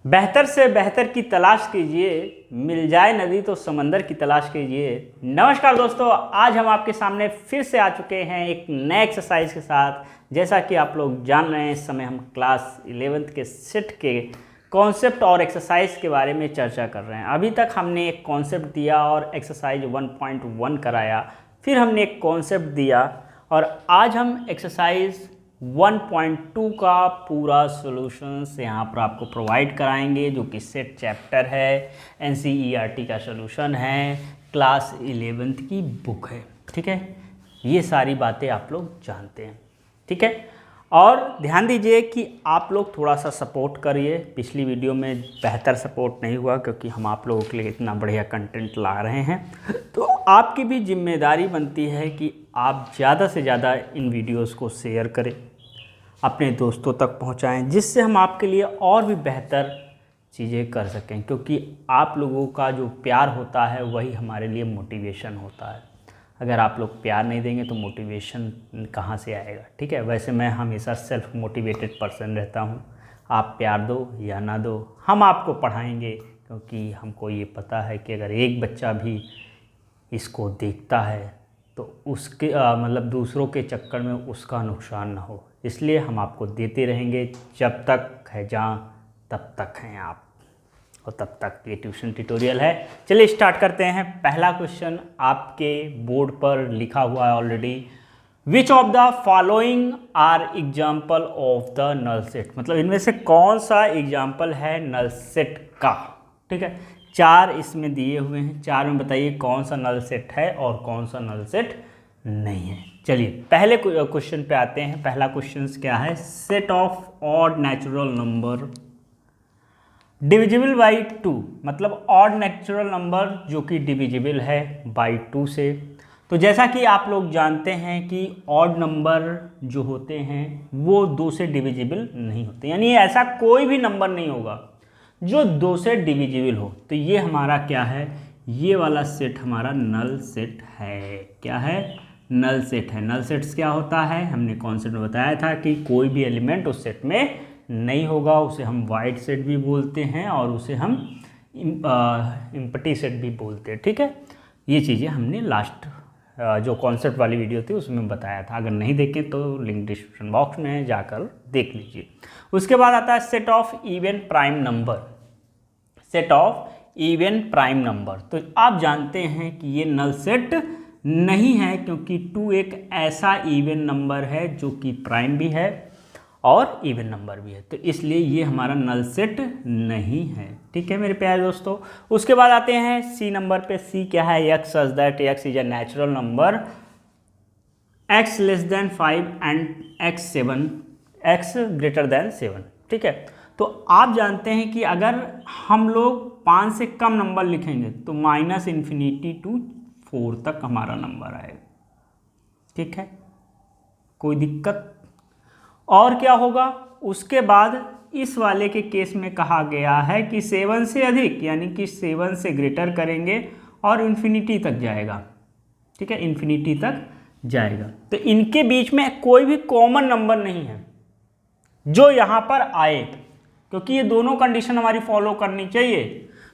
बेहतर से बेहतर की तलाश कीजिए, मिल जाए नदी तो समंदर की तलाश कीजिए। नमस्कार दोस्तों, आज हम आपके सामने फिर से आ चुके हैं एक नए एक्सरसाइज के साथ। जैसा कि आप लोग जान रहे हैं, इस समय हम क्लास 11th के सेट के कॉन्सेप्ट और एक्सरसाइज के बारे में चर्चा कर रहे हैं। अभी तक हमने एक कॉन्सेप्ट दिया और एक्सरसाइज 1.1 कराया, फिर हमने एक कॉन्सेप्ट दिया और आज हम एक्सरसाइज 1.2 का पूरा सॉल्यूशंस यहाँ पर आपको प्रोवाइड कराएंगे, जो कि सेट चैप्टर है, NCERT का सॉल्यूशन है, क्लास 11th की बुक है। ठीक है, ये सारी बातें आप लोग जानते हैं। ठीक है, और ध्यान दीजिए कि आप लोग थोड़ा सा सपोर्ट करिए। पिछली वीडियो में बेहतर सपोर्ट नहीं हुआ क्योंकि हम आप लोगों के लिए इतना बढ़िया कंटेंट ला रहे हैं, तो आपकी भी जिम्मेदारी बनती है कि आप ज़्यादा से ज़्यादा इन वीडियोस को शेयर करें, अपने दोस्तों तक पहुंचाएं, जिससे हम आपके लिए और भी बेहतर चीज़ें कर सकें। क्योंकि आप लोगों का जो प्यार होता है वही हमारे लिए मोटिवेशन होता है। अगर आप लोग प्यार नहीं देंगे तो मोटिवेशन कहाँ से आएगा। ठीक है, वैसे मैं हमेशा सेल्फ मोटिवेटेड पर्सन रहता हूँ। आप प्यार दो या ना दो, हम आपको पढ़ाएंगे, क्योंकि हमको ये पता है कि अगर एक बच्चा भी इसको देखता है तो उसके मतलब दूसरों के चक्कर में उसका नुकसान ना हो, इसलिए हम आपको देते रहेंगे। जब तक है जहाँ तब तक हैं आप, और तब तक ये ट्यूशन ट्यूटोरियल है। चलिए स्टार्ट करते हैं। पहला क्वेश्चन आपके बोर्ड पर लिखा हुआ है already. Which of the following are example of the null set, मतलब इनमें से कौन सा एग्जाम्पल है नल सेट का। ठीक है, 4 इसमें दिए हुए हैं, 4 में बताइए कौन सा नल सेट है और कौन सा नल सेट नहीं है। चलिए पहले क्वेश्चन पे आते हैं। पहला क्वेश्चन क्या है, set of odd natural number divisible by 2, मतलब ऑड नेचुरल नंबर जो कि डिविजिबल है बाई 2 से। तो जैसा कि आप लोग जानते हैं कि ऑड नंबर जो होते हैं वो 2 से डिविजिबल नहीं होते, यानी ऐसा कोई भी नंबर नहीं होगा जो 2 से डिविजिबल हो। तो ये हमारा क्या है, ये वाला सेट हमारा नल सेट है। क्या है, नल सेट है। नल सेट्स क्या होता है, हमने कॉन्सेप्ट में बताया था कि कोई भी एलिमेंट उस सेट में नहीं होगा, उसे हम वाइड सेट भी बोलते हैं और उसे हम इम्पटी सेट भी बोलते हैं। ठीक है, ये चीज़ें हमने लास्ट जो कॉन्सेप्ट वाली वीडियो थी उसमें बताया था। अगर नहीं देखें तो लिंक डिस्क्रिप्शन बॉक्स में जाकर देख लीजिए। उसके बाद आता है set of even prime number. Set of even prime number, तो आप जानते हैं कि ये नल सेट नहीं है, क्योंकि 2 एक ऐसा इवन नंबर है जो कि प्राइम भी है और इवन नंबर भी है, तो इसलिए ये हमारा नल सेट नहीं है। ठीक है मेरे प्यारे दोस्तों। उसके बाद आते हैं सी नंबर पे। सी क्या है, x such that x is a natural number x less than 5 and x greater than 7। ठीक है, तो आप जानते हैं कि अगर हम लोग 5 से कम नंबर लिखेंगे तो -∞ to 4 तक हमारा नंबर आएगा। ठीक है, कोई दिक्कत। और क्या होगा, उसके बाद इस वाले के केस में कहा गया है कि 7 से अधिक, यानी कि 7 से ग्रेटर करेंगे और इन्फिनिटी तक जाएगा। ठीक है, इन्फिनिटी तक जाएगा। तो इनके बीच में कोई भी कॉमन नंबर नहीं है जो यहाँ पर आए, क्योंकि ये दोनों कंडीशन हमारी फॉलो करनी चाहिए।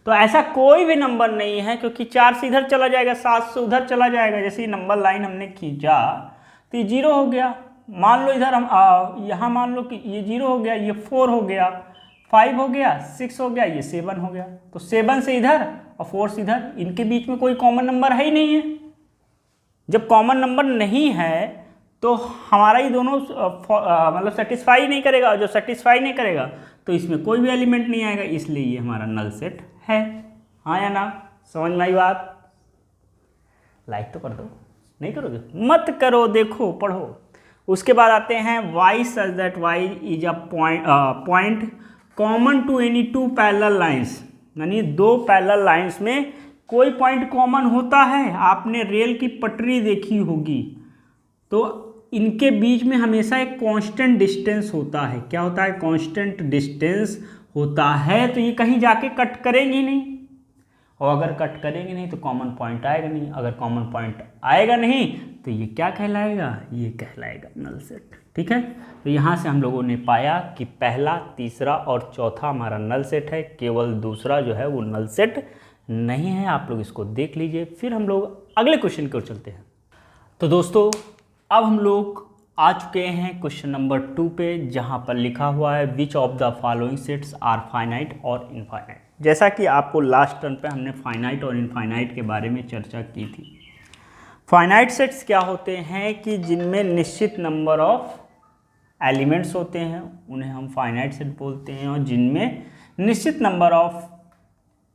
तो ऐसा कोई भी नंबर नहीं है, क्योंकि 4 से इधर चला जाएगा, 7 से उधर चला जाएगा। जैसे ये नंबर लाइन हमने खींचा तो ये 0 हो गया। मान लो इधर हम यहाँ मान लो कि ये 0 हो गया, ये 4 हो गया, 5 हो गया, 6 हो गया, ये 7 हो गया। तो 7 से इधर और 4 से इधर, इनके बीच में कोई कॉमन नंबर है ही नहीं है। जब कॉमन नंबर नहीं है तो हमारा ही दोनों मतलब सेटिस्फाई नहीं करेगा, और जो सेटिस्फाई नहीं करेगा तो इसमें कोई भी एलिमेंट नहीं आएगा, इसलिए ये हमारा नल सेट है। हाँ या ना, समझ में आई बात? लाइक तो कर दो, नहीं करोगे मत करो, देखो पढ़ो। उसके बाद आते हैं y such that y is a point common to any 2 parallel lines, यानी 2 पैरेलल लाइंस में कोई पॉइंट कॉमन होता है। आपने रेल की पटरी देखी होगी, तो इनके बीच में हमेशा एक कांस्टेंट डिस्टेंस होता है। क्या होता है, कांस्टेंट डिस्टेंस होता है। तो ये कहीं जाके कट करेंगे नहीं, और अगर कट करेंगे नहीं तो कॉमन पॉइंट आएगा नहीं, अगर कॉमन पॉइंट आएगा नहीं तो ये क्या कहलाएगा, ये कहलाएगा नल सेट। ठीक है, तो यहाँ से हम लोगों ने पाया कि पहला, तीसरा और चौथा हमारा नल सेट है, केवल दूसरा जो है वो नल सेट नहीं है। आप लोग इसको देख लीजिए, फिर हम लोग अगले क्वेश्चन की ओर चलते हैं। तो दोस्तों अब हम लोग आ चुके हैं क्वेश्चन नंबर 2 पे, जहाँ पर लिखा हुआ है which of the following sets are finite और इनफाइनाइट। जैसा कि आपको लास्ट टर्न पे हमने फाइनाइट और इनफाइनाइट के बारे में चर्चा की थी। फाइनाइट सेट्स क्या होते हैं कि जिनमें निश्चित नंबर ऑफ एलिमेंट्स होते हैं, उन्हें हम फाइनाइट सेट बोलते हैं, और जिनमें निश्चित नंबर ऑफ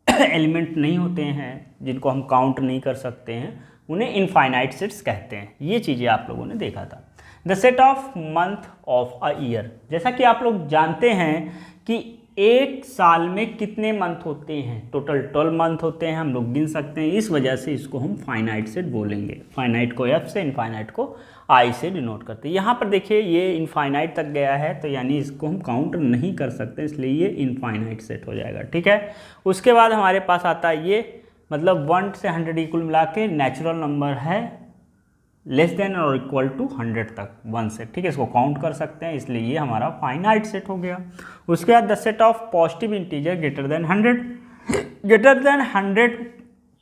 एलिमेंट नहीं होते हैं, जिनको हम काउंट नहीं कर सकते हैं, उन्हें इनफाइनाइट सेट्स कहते हैं। ये चीज़ें आप लोगों ने देखा था। The set of month of a year, जैसा कि आप लोग जानते हैं कि एक साल में कितने मंथ होते हैं, टोटल 12 मंथ होते हैं, हम लोग गिन सकते हैं। इस वजह से इसको हम फाइनाइट सेट बोलेंगे। फाइनाइट को एफ से, इनफाइनाइट को आई से डिनोट करते हैं। यहाँ पर देखिए ये इनफाइनाइट तक गया है, तो यानी इसको हम काउंट नहीं कर सकते, इसलिए ये इनफाइनाइट सेट हो जाएगा। ठीक है, उसके बाद हमारे पास आता है ये, मतलब 1 से 100 इक्वल मिला के नेचुरल नंबर है लेस देन और इक्वल टू 100 तक 1 से। ठीक है, इसको काउंट कर सकते हैं, इसलिए ये हमारा फाइनाइट सेट हो गया। उसके बाद the set of positive integer greater than 100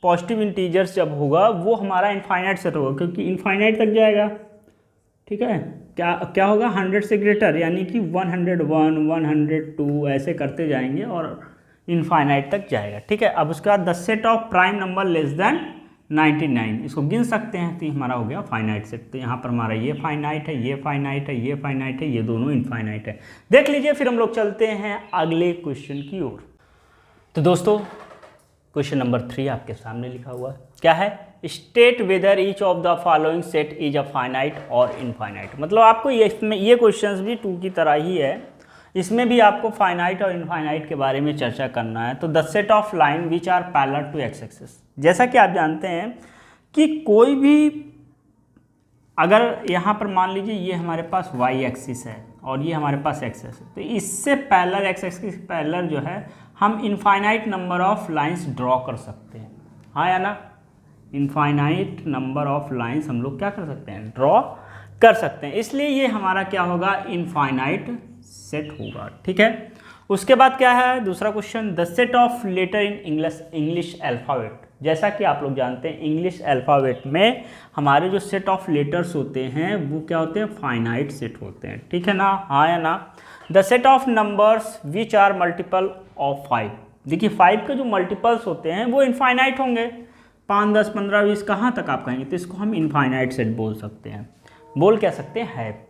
positive integers जब होगा वो हमारा इनफाइनाइट सेट होगा, क्योंकि इनफाइनाइट तक जाएगा। ठीक है, क्या होगा 100 से ग्रेटर, यानी कि 101, 102 ऐसे करते जाएंगे और इनफाइनाइट तक जाएगा। ठीक है, अब उसके बाद the set of prime number less than 99, इसको गिन सकते हैं, तो ये हमारा हो गया फाइनाइट सेट। तो यहाँ पर हमारा ये फाइनाइट है, ये फाइनाइट है, ये फाइनाइट है, ये दोनों इनफाइनाइट है। देख लीजिए, फिर हम लोग चलते हैं अगले क्वेश्चन की ओर। तो दोस्तों क्वेश्चन नंबर 3 आपके सामने लिखा हुआ है, क्या है, state whether each of the following set is a finite और इनफाइनाइट। मतलब आपको ये क्वेश्चन भी 2 की तरह ही है, इसमें भी आपको फाइनाइट और इनफाइनाइट के बारे में चर्चा करना है। तो the set of line which are parallel to X axis, जैसा कि आप जानते हैं कि कोई भी, अगर यहाँ पर मान लीजिए ये हमारे पास वाई एक्सिस है और ये हमारे पास एक्स एक्सिस है, तो इससे पैरेलल एक्स एक्सिस पैरेलल जो है हम infinite number of lines draw कर सकते हैं। हाँ या ना, इनफाइनाइट नंबर ऑफ लाइंस हम लोग क्या कर सकते हैं, ड्रॉ कर सकते हैं, इसलिए ये हमारा क्या होगा, इनफाइनाइट सेट होगा। ठीक है, उसके बाद क्या है दूसरा question, the set of letter in English alphabet. जैसा कि आप लोग जानते हैं इंग्लिश अल्फ़ाबेट में हमारे जो सेट ऑफ लेटर्स होते हैं वो क्या होते हैं, फाइनाइट सेट होते हैं। ठीक है ना, हाँ या ना। The set of numbers which are multiple of 5, देखिए 5 के जो मल्टीपल्स होते हैं वो इनफाइनाइट होंगे, 5, 10, 15, 20 कहाँ तक आप कहेंगे, तो इसको हम इनफाइनाइट सेट बोल सकते हैं, बोल क्या सकते हैं।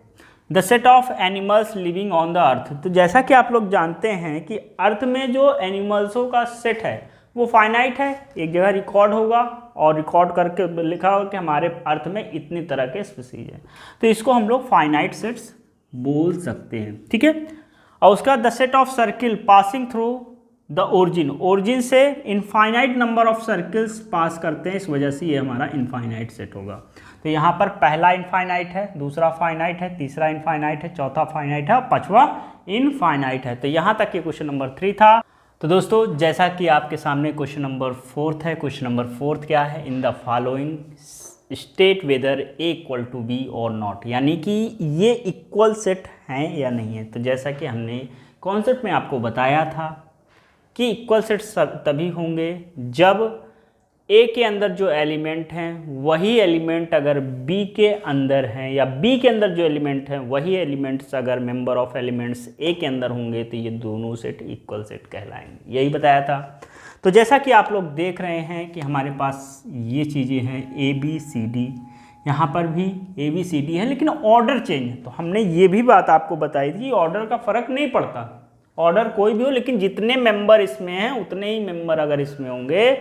The set of animals living on the earth, तो जैसा कि आप लोग जानते हैं कि अर्थ में जो एनिमल्सों का सेट है वो फाइनाइट है, एक जगह रिकॉर्ड होगा और रिकॉर्ड करके लिखा होगा कि हमारे अर्थ में इतनी तरह के स्पीसीज हैं, तो इसको हम लोग फाइनाइट सेट्स बोल सकते हैं। ठीक है, और उसका the set of circle passing through the origin से इनफाइनाइट नंबर ऑफ सर्किल्स पास करते हैं, इस वजह से ये हमारा इनफाइनाइट सेट होगा। तो यहाँ पर पहला इनफाइनाइट है, दूसरा फाइनाइट है, तीसरा इनफाइनाइट है, चौथा फाइनाइट है और पांचवा इनफाइनाइट है। तो यहाँ तक ये क्वेश्चन नंबर 3 था। तो दोस्तों जैसा कि आपके सामने क्वेश्चन नंबर 4 है, क्वेश्चन नंबर 4 क्या है, in the following state whether A equal to B और नॉट, यानी कि ये इक्वल सेट हैं या नहीं है। तो जैसा कि हमने कॉन्सेप्ट में आपको बताया था कि इक्वल सेट्स तभी होंगे जब ए के अंदर जो एलिमेंट हैं वही एलिमेंट अगर बी के अंदर हैं, या बी के अंदर जो एलिमेंट हैं वही एलिमेंट्स अगर मेंबर ऑफ एलिमेंट्स ए के अंदर होंगे, तो ये दोनों सेट इक्वल सेट कहलाएंगे, यही बताया था। तो जैसा कि आप लोग देख रहे हैं कि हमारे पास ये चीज़ें हैं ए बी सी डी, यहाँ पर भी ए बी सी डी है, लेकिन ऑर्डर चेंज है। तो हमने ये भी बात आपको बताई थी, ऑर्डर का फ़र्क नहीं पड़ता, ऑर्डर कोई भी हो, लेकिन जितने मेंबर इसमें हैं उतने ही मेंबर अगर इसमें होंगे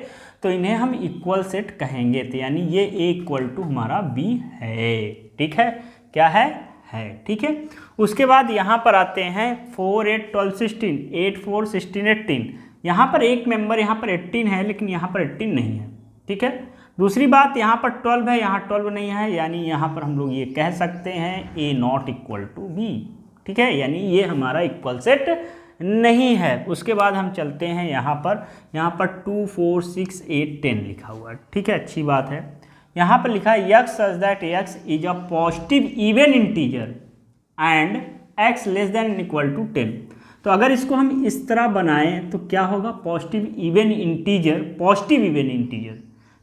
तो इन्हें हम इक्वल सेट कहेंगे। तो यानी ये ए इक्वल टू हमारा बी है। ठीक है, क्या है, ठीक है। उसके बाद यहाँ पर आते हैं 4, 8, 12, 16, 8, 4, 16, 18। यहाँ पर एक मेंबर यहाँ पर 18 है, लेकिन यहाँ पर 18 नहीं है। ठीक है, दूसरी बात यहाँ पर 12 है, यहाँ 12 नहीं है, यानी यहाँ पर हम लोग ये कह सकते हैं ए नॉट इक्वल टू बी। ठीक है, यानी ये हमारा इक्वल सेट नहीं है। उसके बाद हम चलते हैं यहाँ पर 2 4 6 8 10 लिखा हुआ है, ठीक है, अच्छी बात है। यहाँ पर लिखा है x such that x is a positive even integer and x less than equal to 10। तो अगर इसको हम इस तरह बनाएं तो क्या होगा, पॉजिटिव इवन इंटीजर।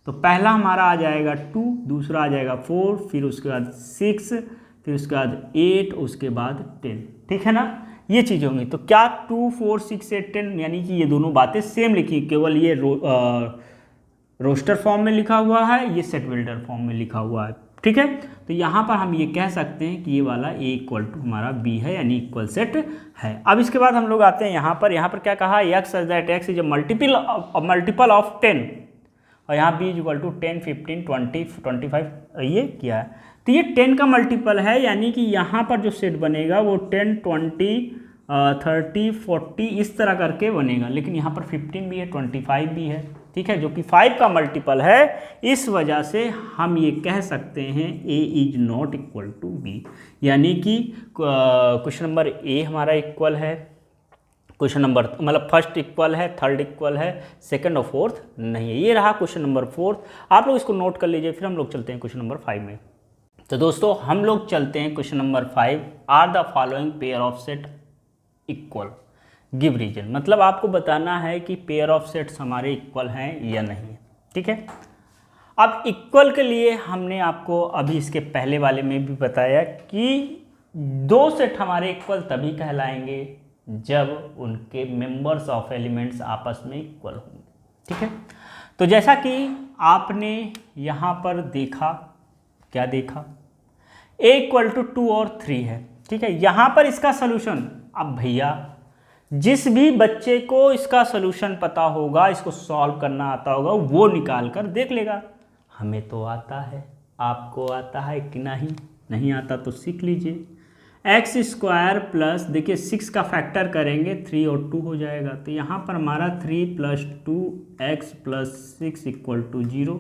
तो पहला हमारा आ जाएगा 2, दूसरा आ जाएगा 4, फिर उसके बाद 6, फिर उसके बाद 8, उसके बाद 10, ठीक है ना, ये चीज़ होंगी। तो क्या 2 4 6 8 10 यानी कि ये दोनों बातें सेम लिखी, केवल ये रोस्टर फॉर्म में लिखा हुआ है, ये सेट बिल्डर फॉर्म में लिखा हुआ है, ठीक है। तो यहाँ पर हम ये कह सकते हैं कि ये वाला A इक्वल टू हमारा B है, यानी इक्वल सेट है। अब इसके बाद हम लोग आते हैं यहाँ पर क्या कहा, x such that x is a multiple of 10, और यहाँ B इक्वल टू 10 15 20 25 ये किया है। तो ये 10 का मल्टीपल है, यानी कि यहाँ पर जो सेट बनेगा वो 10 20 30 40 इस तरह करके बनेगा, लेकिन यहाँ पर 15 भी है 25 भी है, ठीक है, जो कि 5 का मल्टीपल है। इस वजह से हम ये कह सकते हैं A is not equal to B, यानी कि क्वेश्चन नंबर A हमारा इक्वल है, क्वेश्चन नंबर मतलब फर्स्ट इक्वल है, थर्ड इक्वल है, सेकंड और फोर्थ नहीं है। ये रहा क्वेश्चन नंबर 4। आप लोग इसको नोट कर लीजिए, फिर हम लोग चलते हैं क्वेश्चन नंबर 5 में। तो दोस्तों हम लोग चलते हैं question number 5, are the following pair of set equal, give reason. मतलब आपको बताना है कि पेयर ऑफ सेट्स हमारे इक्वल हैं या नहीं, ठीक है। अब इक्वल के लिए हमने आपको अभी इसके पहले वाले में भी बताया कि दो सेट हमारे इक्वल तभी कहलाएंगे जब उनके मेंबर्स ऑफ एलिमेंट्स आपस में इक्वल होंगे, ठीक है। तो जैसा कि आपने यहाँ पर देखा, क्या देखा, a इक्वल टू 2 और 3 है, ठीक है। यहाँ पर इसका सोल्यूशन, अब भैया जिस भी बच्चे को इसका सोल्यूशन पता होगा, इसको सॉल्व करना आता होगा, वो निकाल कर देख लेगा। हमें तो आता है, आपको आता है कि नहीं आता तो सीख लीजिए। एक्स स्क्वायर प्लस, देखिए 6 का फैक्टर करेंगे 3 और 2 हो जाएगा, तो यहाँ पर हमारा 3 + 2x + 6 equal to 0,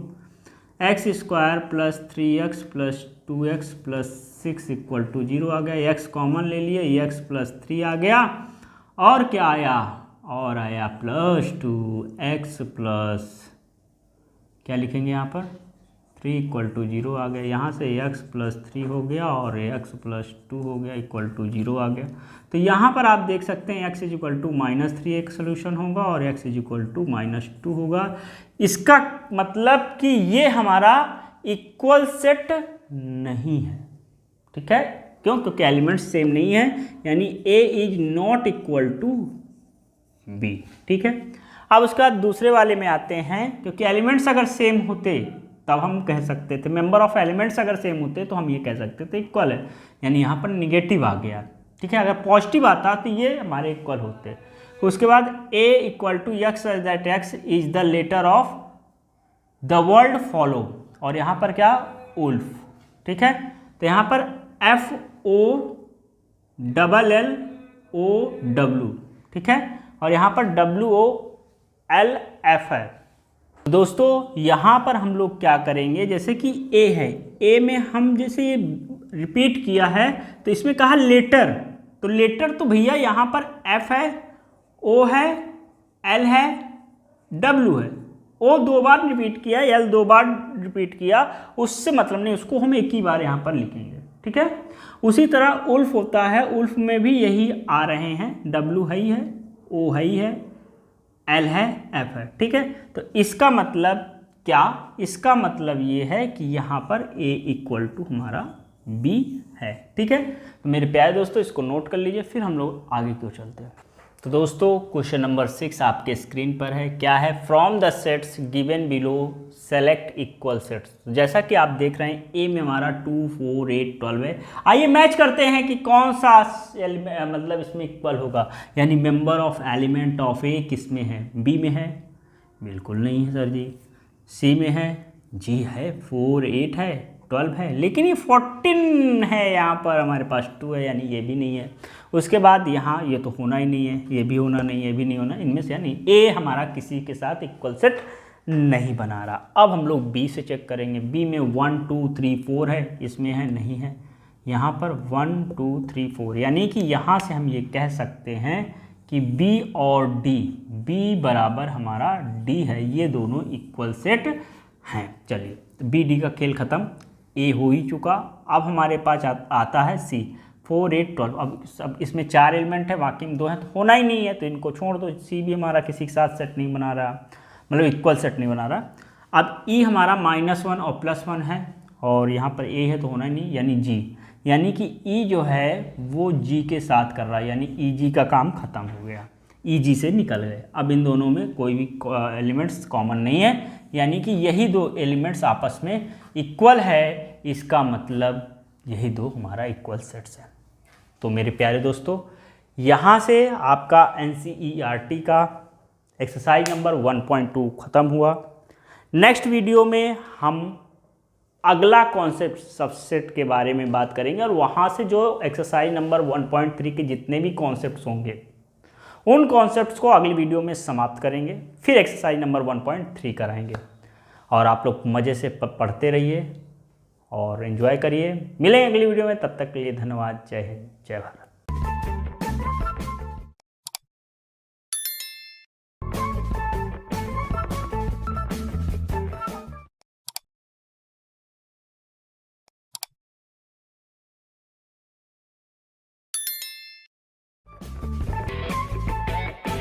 X square plus 3x + 2x + 6 equal to 0 आ गया। x कॉमन ले लिए, x + 3 आ गया, और क्या आया, और आया +2x प्लस, क्या लिखेंगे यहाँ पर, 3 इक्वल टू 0 आ गया। यहाँ से x + 3 हो गया और x + 2 हो गया इक्वल टू 0 आ गया। तो यहाँ पर आप देख सकते हैं x इक्वल टू -3 एक सोल्यूशन होगा और x इक्वल टू -2 होगा। इसका मतलब कि ये हमारा इक्वल सेट नहीं है, ठीक है, क्यों, क्योंकि एलिमेंट्स सेम नहीं है, यानी A is not equal to B, ठीक है। अब उसके बाद दूसरे वाले में आते हैं, क्योंकि एलिमेंट्स अगर सेम होते तब हम कह सकते थे, मेंबर ऑफ एलिमेंट्स अगर सेम होते तो हम ये कह सकते थे इक्वल है, यानी यहाँ पर निगेटिव आ गया, ठीक है। अगर पॉजिटिव आता तो ये हमारे इक्वल होते। उसके बाद A equal to x such that x is the letter of the word follow, और यहाँ पर क्या, उल्फ, ठीक है। तो यहाँ पर FOLLOW, ठीक है, और यहाँ पर WOLF है। दोस्तों यहाँ पर हम लोग क्या करेंगे, जैसे कि A है, A में हम जैसे ये रिपीट किया है तो इसमें कहा लेटर, तो लेटर तो भैया यहाँ पर F है, O है, L है, W है। O 2 बार रिपीट किया, L 2 बार रिपीट किया, उससे मतलब नहीं, उसको हम एक ही बार यहाँ पर लिखेंगे, ठीक है। उसी तरह उल्फ होता है, उल्फ में भी यही आ रहे हैं, W है ही है, O है ही है, L है, F है, ठीक है। तो इसका मतलब क्या, इसका मतलब ये है कि यहाँ पर A इक्वल टू हमारा B है, ठीक है। तो मेरे प्यारे दोस्तों इसको नोट कर लीजिए, फिर हम लोग आगे क्यों चलते हैं। तो दोस्तों क्वेश्चन नंबर 6 आपके स्क्रीन पर है, क्या है, from the sets given below select equal sets. जैसा कि आप देख रहे हैं A में हमारा 2 4 8 12 है। आइए मैच करते हैं कि कौन सा मतलब इसमें इक्वल होगा, यानी member of element of A किस में है, B में है, बिल्कुल नहीं है सर जी। C में है, जी है, 4 8 है, 12 है, लेकिन ये 14 है, यहाँ पर हमारे पास 2 है, यानी ये भी नहीं है। उसके बाद यहाँ ये तो होना ही नहीं है, ये भी होना नहीं, ये भी नहीं होना, इनमें से यानी A हमारा किसी के साथ इक्वल सेट नहीं बना रहा। अब हम लोग B से चेक करेंगे। B में 1 2 3 4 है, इसमें है, नहीं है। यहाँ पर 1 2 3 4, यानी कि यहाँ से हम ये कह सकते हैं कि बी और डी, बी बराबर हमारा डी है, ये दोनों इक्वल सेट हैं। चलिए बी डी का खेल ख़त्म, ए हो ही चुका। अब हमारे पास आता है सी, 4 8 12। अब इसमें 4 एलिमेंट है, बाकी में 2 हैं, तो होना ही नहीं है, तो इनको छोड़ दो। सी भी हमारा किसी के साथ सेट नहीं बना रहा, मतलब इक्वल सेट नहीं बना रहा। अब ई हमारा -1 और +1 है, और यहाँ पर ए है तो होना ही नहीं, यानी जी, यानी कि ई जो है वो जी के साथ कर रहा है, यानी ई जी का काम ख़त्म हो गया, ई जी से निकल गए। अब इन दोनों में कोई भी एलिमेंट्स कॉमन नहीं है, यानी कि यही दो एलिमेंट्स आपस में इक्वल है, इसका मतलब यही दो हमारा इक्वल सेट्स हैं। तो मेरे प्यारे दोस्तों, यहाँ से आपका NCERT का एक्सरसाइज नंबर 1.2 ख़त्म हुआ। नेक्स्ट वीडियो में हम अगला कॉन्सेप्ट सबसेट के बारे में बात करेंगे, और वहाँ से जो एक्सरसाइज नंबर 1.3 के जितने भी कॉन्सेप्ट्स होंगे उन कॉन्सेप्ट्स को अगली वीडियो में समाप्त करेंगे, फिर एक्सरसाइज नंबर 1.3 कराएंगे। और आप लोग मज़े से पढ़ते रहिए और एंजॉय करिए। मिलेंगे अगली वीडियो में, तब तक के लिए धन्यवाद। जय हिंद, जय भारत।